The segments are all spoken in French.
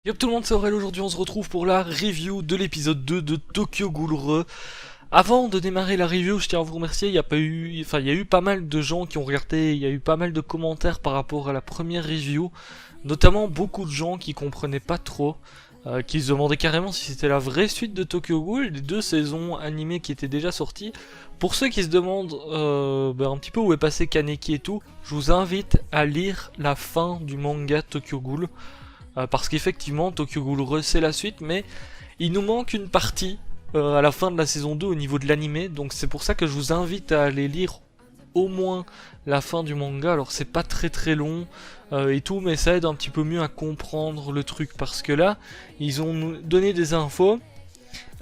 Yop tout le monde, c'est Aurel. Aujourd'hui on se retrouve pour la review de l'épisode 2 de Tokyo Ghoul Re. Avant de démarrer la review, je tiens à vous remercier, il y a eu pas mal de gens qui ont regardé, il y a eu pas mal de commentaires par rapport à la première review, notamment beaucoup de gens qui comprenaient pas trop, qui se demandaient carrément si c'était la vraie suite de Tokyo Ghoul, les deux saisons animées qui étaient déjà sorties. Pour ceux qui se demandent un petit peu où est passé Kaneki et tout, je vous invite à lire la fin du manga Tokyo Ghoul. Parce qu'effectivement, Tokyo Ghoul Re c'est la suite, mais il nous manque une partie à la fin de la saison 2 au niveau de l'animé, donc c'est pour ça que je vous invite à aller lire au moins la fin du manga. Alors c'est pas très long et tout, mais ça aide un petit peu mieux à comprendre le truc, parce que là, ils ont nous donné des infos,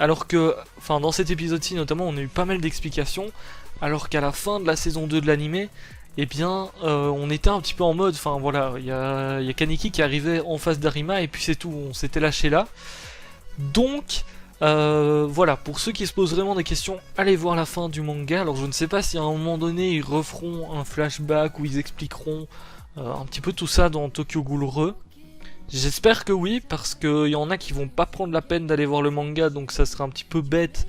alors que, enfin dans cet épisode-ci notamment, on a eu pas mal d'explications, alors qu'à la fin de la saison 2 de l'animé, eh bien, on était un petit peu en mode, enfin voilà, il y a Kaneki qui arrivait en face d'Arima et puis c'est tout, on s'était lâché là. Donc, voilà, pour ceux qui se posent vraiment des questions, allez voir la fin du manga. Alors je ne sais pas si à un moment donné ils referont un flashback où ils expliqueront un petit peu tout ça dans Tokyo Ghoul Re. J'espère que oui, parce qu'il y en a qui vont pas prendre la peine d'aller voir le manga, donc ça sera un petit peu bête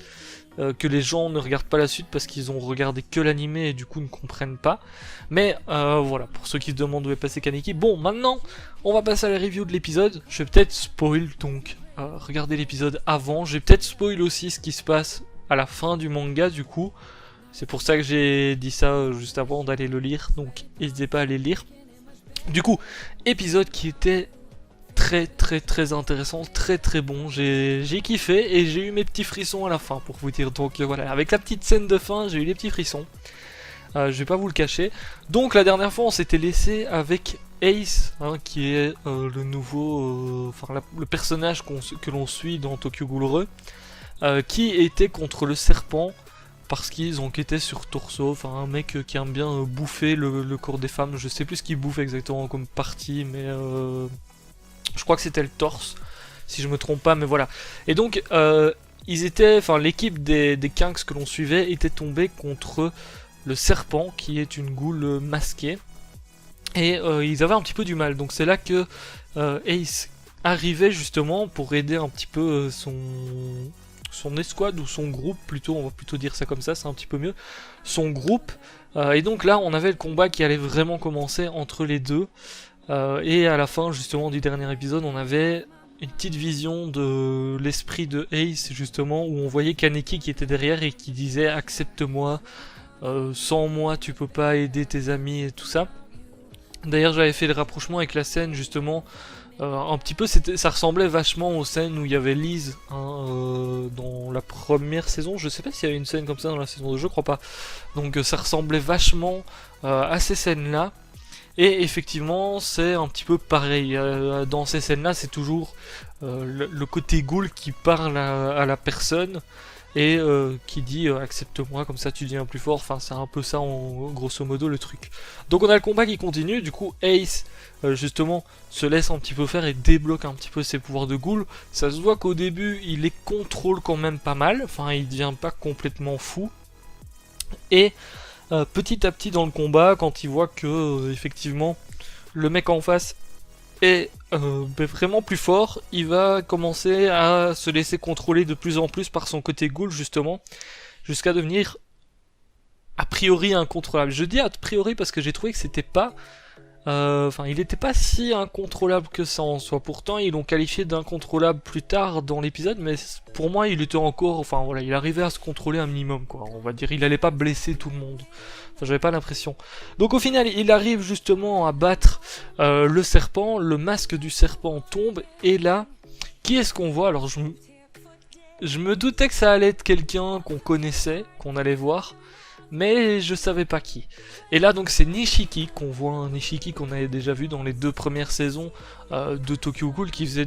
que les gens ne regardent pas la suite parce qu'ils ont regardé que l'animé et du coup ne comprennent pas. Mais voilà, pour ceux qui se demandent où est passé Kaneki. Bon, maintenant, on va passer à la review de l'épisode. Je vais peut-être spoil, donc regardez l'épisode avant. Je vais peut-être spoil aussi ce qui se passe à la fin du manga du coup. C'est pour ça que j'ai dit ça juste avant d'aller le lire, donc n'hésitez pas à aller le lire. Du coup, épisode qui était très intéressant, très bon, j'ai kiffé et j'ai eu mes petits frissons à la fin pour vous dire, donc voilà, avec la petite scène de fin j'ai eu les petits frissons, je vais pas vous le cacher. Donc la dernière fois on s'était laissé avec Ace, hein, qui est le nouveau, le personnage que l'on suit dans Tokyo Ghoul Re, qui était contre le serpent, parce qu'ils enquêtaient sur Torso, enfin un mec qui aime bien bouffer le corps des femmes, je sais plus ce qu'il bouffe exactement comme partie, mais je crois que c'était le torse, si je me trompe pas, mais voilà. Et donc, l'équipe des Kinks que l'on suivait était tombée contre le serpent, qui est une goule masquée. Et ils avaient un petit peu du mal. Donc c'est là que Ace arrivait justement pour aider un petit peu son escouade, ou son groupe plutôt, on va plutôt dire ça comme ça, c'est un petit peu mieux. Son groupe. Et donc là, on avait le combat qui allait vraiment commencer entre les deux. Et à la fin justement du dernier épisode, on avait une petite vision de l'esprit de Ace justement, où on voyait Kaneki qui était derrière et qui disait accepte-moi, sans moi tu peux pas aider tes amis et tout ça. D'ailleurs j'avais fait le rapprochement avec la scène justement, un petit peu ça ressemblait vachement aux scènes où il y avait Lise, hein, dans la première saison. Je sais pas s'il y avait une scène comme ça dans la saison 2, je crois pas. Donc ça ressemblait vachement à ces scènes là. Et effectivement, c'est un petit peu pareil. Dans ces scènes-là, c'est toujours le côté ghoul qui parle à la personne et qui dit accepte-moi, comme ça tu deviens plus fort. Enfin, c'est un peu ça, grosso modo, le truc. Donc, on a le combat qui continue. Du coup, Ace, justement, se laisse un petit peu faire et débloque un petit peu ses pouvoirs de ghoul. Ça se voit qu'au début, il les contrôle quand même pas mal. Enfin, il devient pas complètement fou. Et petit à petit dans le combat, quand il voit que effectivement le mec en face est vraiment plus fort, il va commencer à se laisser contrôler de plus en plus par son côté ghoul justement, jusqu'à devenir a priori incontrôlable. Je dis a priori parce que j'ai trouvé que c'était pas il n'était pas si incontrôlable que ça en soi. Pourtant, ils l'ont qualifié d'incontrôlable plus tard dans l'épisode, mais pour moi, il était encore, enfin voilà, il arrivait à se contrôler un minimum, quoi. On va dire, il allait pas blesser tout le monde. Enfin, j'avais pas l'impression. Donc au final, il arrive justement à battre le serpent. Le masque du serpent tombe, et là, qui est-ce qu'on voit? Alors je me doutais que ça allait être quelqu'un qu'on connaissait, qu'on allait voir, mais je savais pas qui. Et là donc c'est Nishiki qu'on voit, un Nishiki qu'on avait déjà vu dans les deux premières saisons de Tokyo Ghoul, qui faisait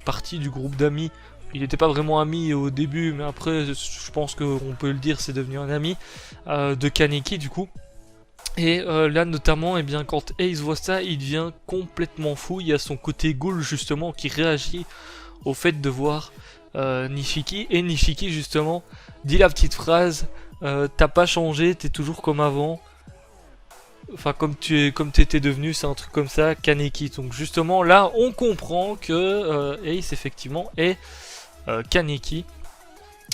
partie du groupe d'amis. Il n'était pas vraiment ami au début, mais après je pense qu'on peut le dire, c'est devenu un ami de Kaneki du coup. Et là notamment, eh bien, quand Ace voit ça, il devient complètement fou. Il y a son côté ghoul justement qui réagit au fait de voir Nishiki, et Nishiki justement dit la petite phrase t'as pas changé, t'es toujours comme avant. enfin comme t'étais devenu, c'est un truc comme ça, Kaneki. Donc justement là on comprend que Ace effectivement est Kaneki.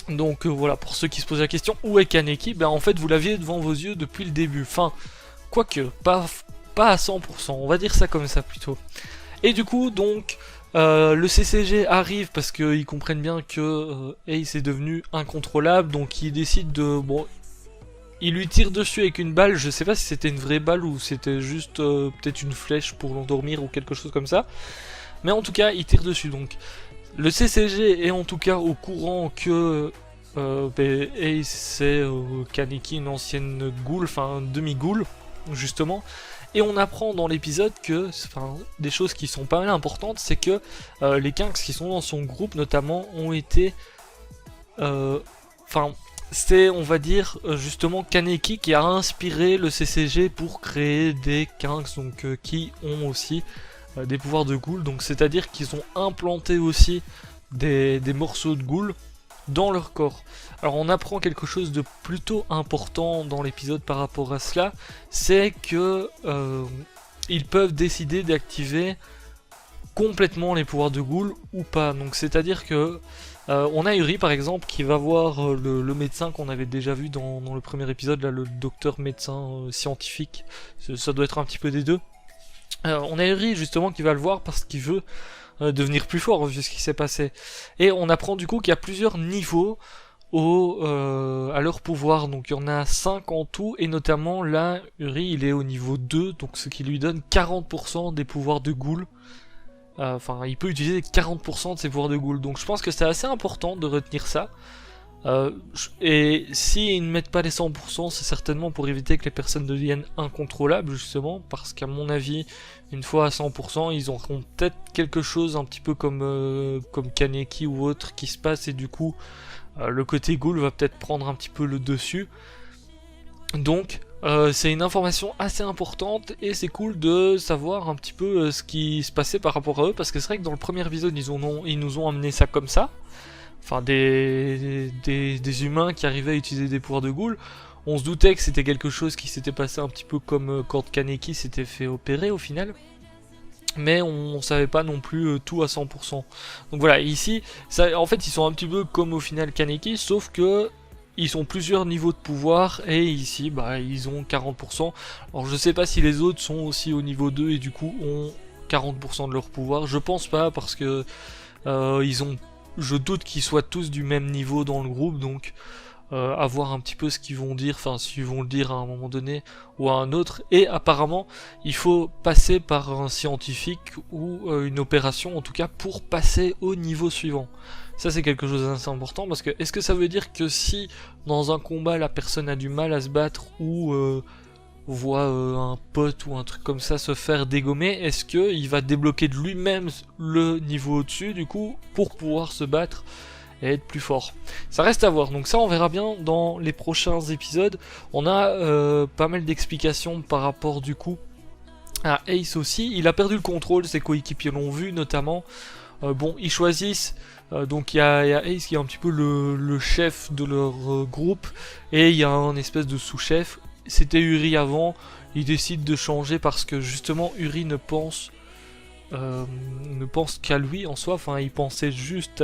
Donc voilà, pour ceux qui se posent la question, où est Kaneki? Ben en fait vous l'aviez devant vos yeux depuis le début, enfin quoique, pas à 100%, on va dire ça comme ça plutôt. Et du coup donc le CCG arrive parce qu'ils comprennent bien que Ace est devenu incontrôlable, donc ils décident de... Bon, il lui tire dessus avec une balle, je sais pas si c'était une vraie balle ou c'était juste peut-être une flèche pour l'endormir ou quelque chose comme ça. Mais en tout cas, il tire dessus donc. Le CCG est en tout cas au courant que Ace c'est Kaneki, une ancienne ghoul, enfin demi-ghoul, justement. Et on apprend dans l'épisode que, enfin, des choses qui sont pas mal importantes, c'est que les Kinks qui sont dans son groupe notamment ont été... Enfin... c'est, on va dire, justement Kaneki qui a inspiré le CCG pour créer des Kinks, donc qui ont aussi des pouvoirs de ghoul. Donc c'est-à-dire qu'ils ont implanté aussi des morceaux de ghoul dans leur corps. Alors on apprend quelque chose de plutôt important dans l'épisode par rapport à cela, c'est que ils peuvent décider d'activer complètement les pouvoirs de ghoul ou pas. Donc c'est-à-dire que on a Yuri par exemple qui va voir le médecin qu'on avait déjà vu dans le premier épisode, là, le docteur médecin scientifique, ça doit être un petit peu des deux. On a Yuri justement qui va le voir parce qu'il veut devenir plus fort vu ce qui s'est passé. Et on apprend du coup qu'il y a plusieurs niveaux à leur pouvoir, donc il y en a 5 en tout, et notamment là, Yuri il est au niveau 2, donc ce qui lui donne 40% des pouvoirs de ghoul. Enfin, il peut utiliser 40% de ses pouvoirs de ghoul, donc je pense que c'est assez important de retenir ça. Et s'ils ne mettent pas les 100%, c'est certainement pour éviter que les personnes deviennent incontrôlables, justement, parce qu'à mon avis, une fois à 100%, ils auront peut-être quelque chose un petit peu comme Kaneki ou autre qui se passe, et du coup, le côté ghoul va peut-être prendre un petit peu le dessus. Donc, c'est une information assez importante et c'est cool de savoir un petit peu ce qui se passait par rapport à eux, parce que c'est vrai que dans le premier épisode ils nous ont amené ça comme ça, enfin des humains qui arrivaient à utiliser des pouvoirs de ghoul. On se doutait que c'était quelque chose qui s'était passé un petit peu comme quand Kaneki s'était fait opérer au final, mais on savait pas non plus tout à 100%. Donc voilà, ici, ça, en fait ils sont un petit peu comme au final Kaneki, sauf que ils ont plusieurs niveaux de pouvoir, et ici, bah, ils ont 40%. Alors je sais pas si les autres sont aussi au niveau 2 et du coup ont 40% de leur pouvoir. Je pense pas, parce que je doute qu'ils soient tous du même niveau dans le groupe, donc à voir un petit peu ce qu'ils vont dire, enfin s'ils vont le dire à un moment donné ou à un autre. Et apparemment, il faut passer par un scientifique ou une opération en tout cas pour passer au niveau suivant. Ça c'est quelque chose d'assez important, parce que est-ce que ça veut dire que si dans un combat la personne a du mal à se battre ou voit un pote ou un truc comme ça se faire dégommer, est-ce qu'il va débloquer de lui-même le niveau au-dessus du coup pour pouvoir se battre et être plus fort? Ça reste à voir, donc ça on verra bien dans les prochains épisodes. On a pas mal d'explications par rapport du coup à Ace aussi. Il a perdu le contrôle, ses coéquipiers l'ont vu notamment. Bon, ils choisissent, donc il y a Ace qui est un petit peu le chef de leur groupe, et il y a un espèce de sous-chef. C'était Yuri avant, il décide de changer parce que justement Yuri ne pense qu'à lui en soi, enfin il pensait juste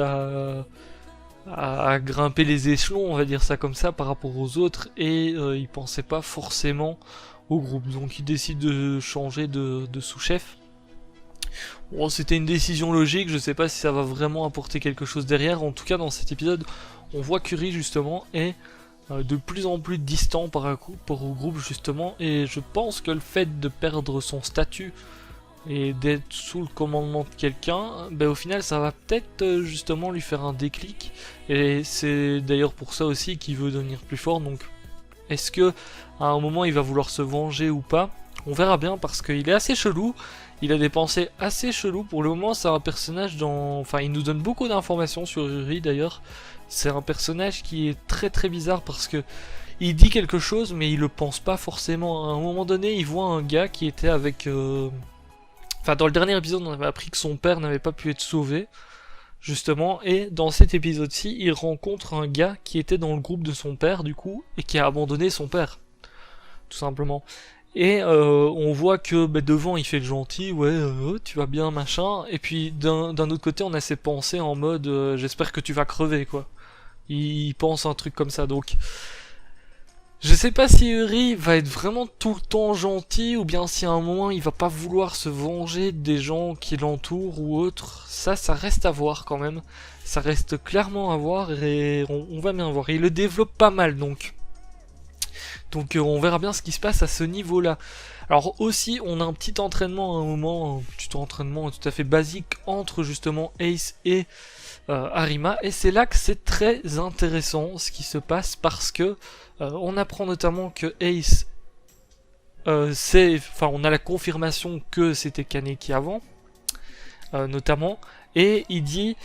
à grimper les échelons, on va dire ça comme ça, par rapport aux autres, et il pensait pas forcément au groupe, donc il décide de changer de sous-chef. Bon, c'était une décision logique, je sais pas si ça va vraiment apporter quelque chose derrière. En tout cas dans cet épisode, on voit Yuri justement est de plus en plus distant par rapport au groupe justement, et je pense que le fait de perdre son statut et d'être sous le commandement de quelqu'un, ben au final ça va peut-être justement lui faire un déclic, et c'est d'ailleurs pour ça aussi qu'il veut devenir plus fort. Donc est-ce que à un moment il va vouloir se venger ou pas? On verra bien, parce qu'il est assez chelou, il a des pensées assez cheloues. Pour le moment c'est un personnage enfin il nous donne beaucoup d'informations sur Yuri d'ailleurs. C'est un personnage qui est très très bizarre, parce que il dit quelque chose mais il le pense pas forcément. À un moment donné il voit un gars qui était avec... Enfin dans le dernier épisode on avait appris que son père n'avait pas pu être sauvé, justement, et dans cet épisode-ci il rencontre un gars qui était dans le groupe de son père du coup, et qui a abandonné son père, tout simplement. Et on voit que devant il fait le gentil, ouais, tu vas bien, machin. Et puis d'un autre côté, on a ses pensées en mode j'espère que tu vas crever, quoi. Il pense un truc comme ça, donc. Je sais pas si Uri va être vraiment tout le temps gentil, ou bien si à un moment il va pas vouloir se venger des gens qui l'entourent ou autre. Ça reste à voir quand même. Ça reste clairement à voir et on va bien voir. Il le développe pas mal donc. Donc on verra bien ce qui se passe à ce niveau-là. Alors aussi, on a un petit entraînement à un moment, un petit entraînement tout à fait basique entre justement Ace et Arima. Et c'est là que c'est très intéressant ce qui se passe parce que on apprend notamment que Ace, on a la confirmation que c'était Kaneki avant, notamment, et il dit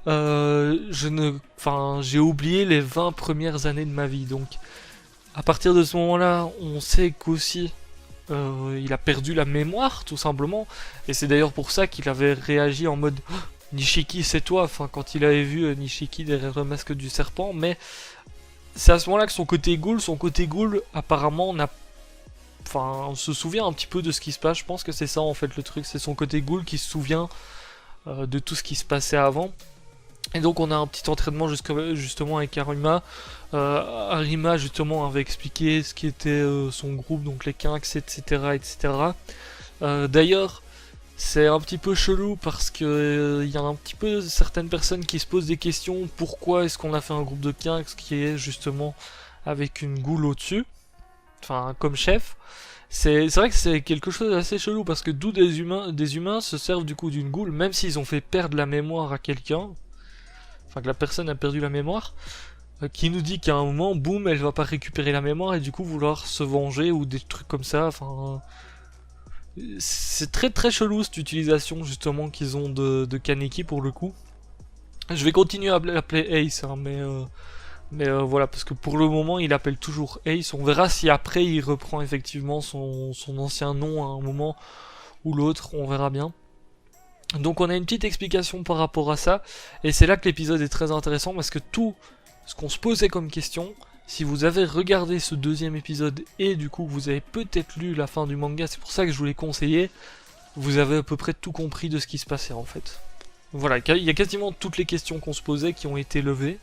j'ai oublié les 20 premières années de ma vie. Donc à partir de ce moment-là, on sait qu'aussi il a perdu la mémoire, tout simplement. Et c'est d'ailleurs pour ça qu'il avait réagi en mode oh, Nishiki, c'est toi. Enfin, quand il avait vu Nishiki derrière le masque du serpent. Mais c'est à ce moment-là que son côté ghoul, apparemment, on se souvient un petit peu de ce qui se passe. Je pense que c'est ça en fait le truc. C'est son côté ghoul qui se souvient de tout ce qui se passait avant. Et donc on a un petit entraînement justement avec Arima. Arima justement avait expliqué ce qui était son groupe, donc les Kinks, etc. etc. D'ailleurs, c'est un petit peu chelou parce que y a un petit peu certaines personnes qui se posent des questions. Pourquoi est-ce qu'on a fait un groupe de Kinks qui est justement avec une goule au-dessus, enfin comme chef. C'est vrai que c'est quelque chose d'assez chelou parce que d'où des humains se servent du coup d'une goule, même s'ils ont fait perdre la mémoire à quelqu'un. Enfin que la personne a perdu la mémoire, qui nous dit qu'à un moment, boum, elle va pas récupérer la mémoire et du coup vouloir se venger ou des trucs comme ça, enfin... c'est très très chelou cette utilisation justement qu'ils ont de Kaneki pour le coup. Je vais continuer à l'appeler Ace, hein, mais voilà, parce que pour le moment il appelle toujours Ace, on verra si après il reprend effectivement son ancien nom à un moment ou l'autre, on verra bien. Donc on a une petite explication par rapport à ça, et c'est là que l'épisode est très intéressant, parce que tout ce qu'on se posait comme question, si vous avez regardé ce deuxième épisode, et du coup vous avez peut-être lu la fin du manga, c'est pour ça que je vous l'ai conseillé, vous avez à peu près tout compris de ce qui se passait en fait. Voilà, il y a quasiment toutes les questions qu'on se posait qui ont été levées,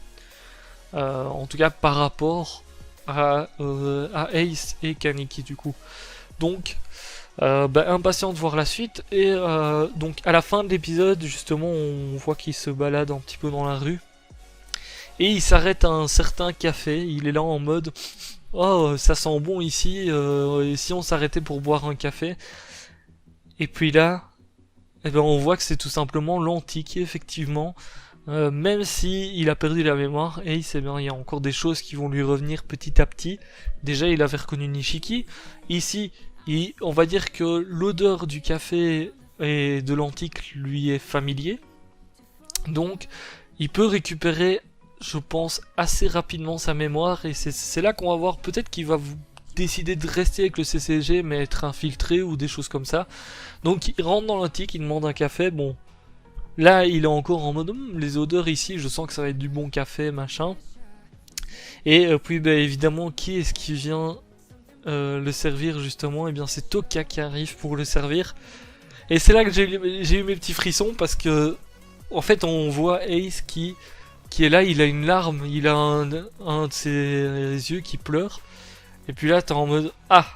en tout cas par rapport à Ace et Kaneki du coup. Donc... impatient de voir la suite, et donc à la fin de l'épisode justement on voit qu'il se balade un petit peu dans la rue et il s'arrête à un certain café. Il est là en mode oh ça sent bon ici, et si on s'arrêtait pour boire un café, et puis là on voit que c'est tout simplement l'antique effectivement, même si il a perdu la mémoire, et il sait bien il y a encore des choses qui vont lui revenir petit à petit. Déjà il avait reconnu Nishiki, ici on va dire que l'odeur du café et de l'antique lui est familier. Donc, il peut récupérer, je pense, assez rapidement sa mémoire. Et c'est là qu'on va voir peut-être qu'il va décider de rester avec le CCG, mais être infiltré ou des choses comme ça. Donc, il rentre dans l'antique, il demande un café. Bon, là, il est encore en mode les odeurs ici, je sens que ça va être du bon café, machin. Et puis, évidemment, qui est-ce qui vient le servir justement? Et bien c'est Toka qui arrive pour le servir, et c'est là que j'ai eu mes petits frissons, parce que en fait on voit Ace qui est là, il a une larme, il a un de ses yeux qui pleure, et puis là t'es en mode ah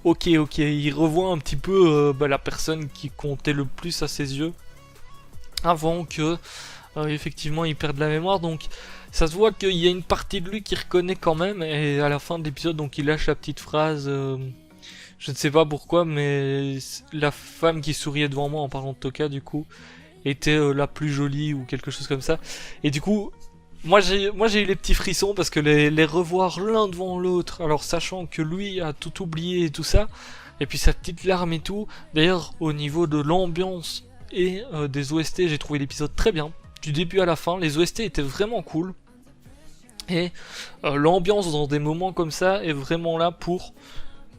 ok, il revoit un petit peu la personne qui comptait le plus à ses yeux avant que effectivement il perde la mémoire. Donc ça se voit qu'il y a une partie de lui qui reconnaît quand même, et à la fin de l'épisode donc il lâche la petite phrase, je ne sais pas pourquoi, mais la femme qui souriait devant moi en parlant de Toka du coup était la plus jolie ou quelque chose comme ça, et du coup moi j'ai eu les petits frissons parce que les revoir l'un devant l'autre, alors sachant que lui a tout oublié et tout ça, et puis sa petite larme et tout. D'ailleurs au niveau de l'ambiance et des OST, j'ai trouvé l'épisode très bien. Du début à la fin, les OST étaient vraiment cool. Et l'ambiance dans des moments comme ça est vraiment là pour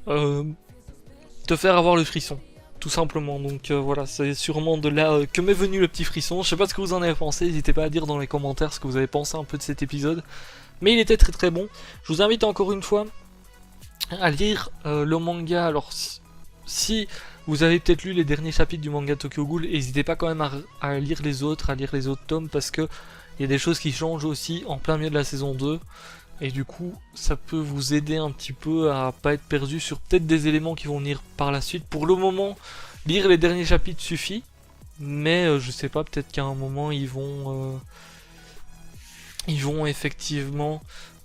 te faire avoir le frisson. Tout simplement. Donc voilà, c'est sûrement de là que m'est venu le petit frisson. Je sais pas ce que vous en avez pensé, n'hésitez pas à dire dans les commentaires ce que vous avez pensé un peu de cet épisode. Mais il était très très bon. Je vous invite encore une fois à lire le manga. Alors si vous avez peut-être lu les derniers chapitres du manga Tokyo Ghoul, n'hésitez pas quand même à lire les autres, tomes, parce que il y a des choses qui changent aussi en plein milieu de la saison 2. Et du coup, ça peut vous aider un petit peu à pas être perdu sur peut-être des éléments qui vont venir par la suite. Pour le moment, lire les derniers chapitres suffit. Mais je sais pas, peut-être qu'à un moment ils vont effectivement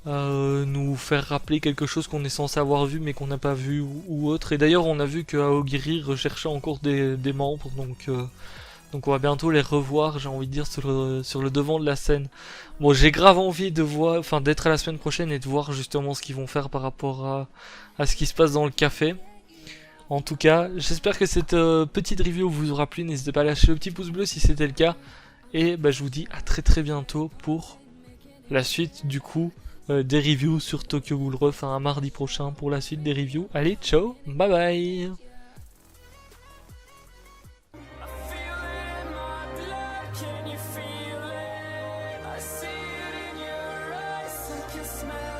nous faire rappeler quelque chose qu'on est censé avoir vu mais qu'on n'a pas vu ou autre. Et d'ailleurs on a vu que Aogiri recherchait encore des membres, donc on va bientôt les revoir, j'ai envie de dire, sur le devant de la scène. Bon, j'ai grave envie de voir, enfin d'être à la semaine prochaine et de voir justement ce qu'ils vont faire par rapport à ce qui se passe dans le café. En tout cas, j'espère que cette petite review vous aura plu. N'hésitez pas à lâcher le petit pouce bleu si c'était le cas. Et bah, je vous dis à très très bientôt pour la suite du coup des reviews sur Tokyo Ghoul Re. Enfin, un mardi prochain pour la suite des reviews. Allez, ciao, bye bye. Can you feel it? I see it in your eyes. I can smell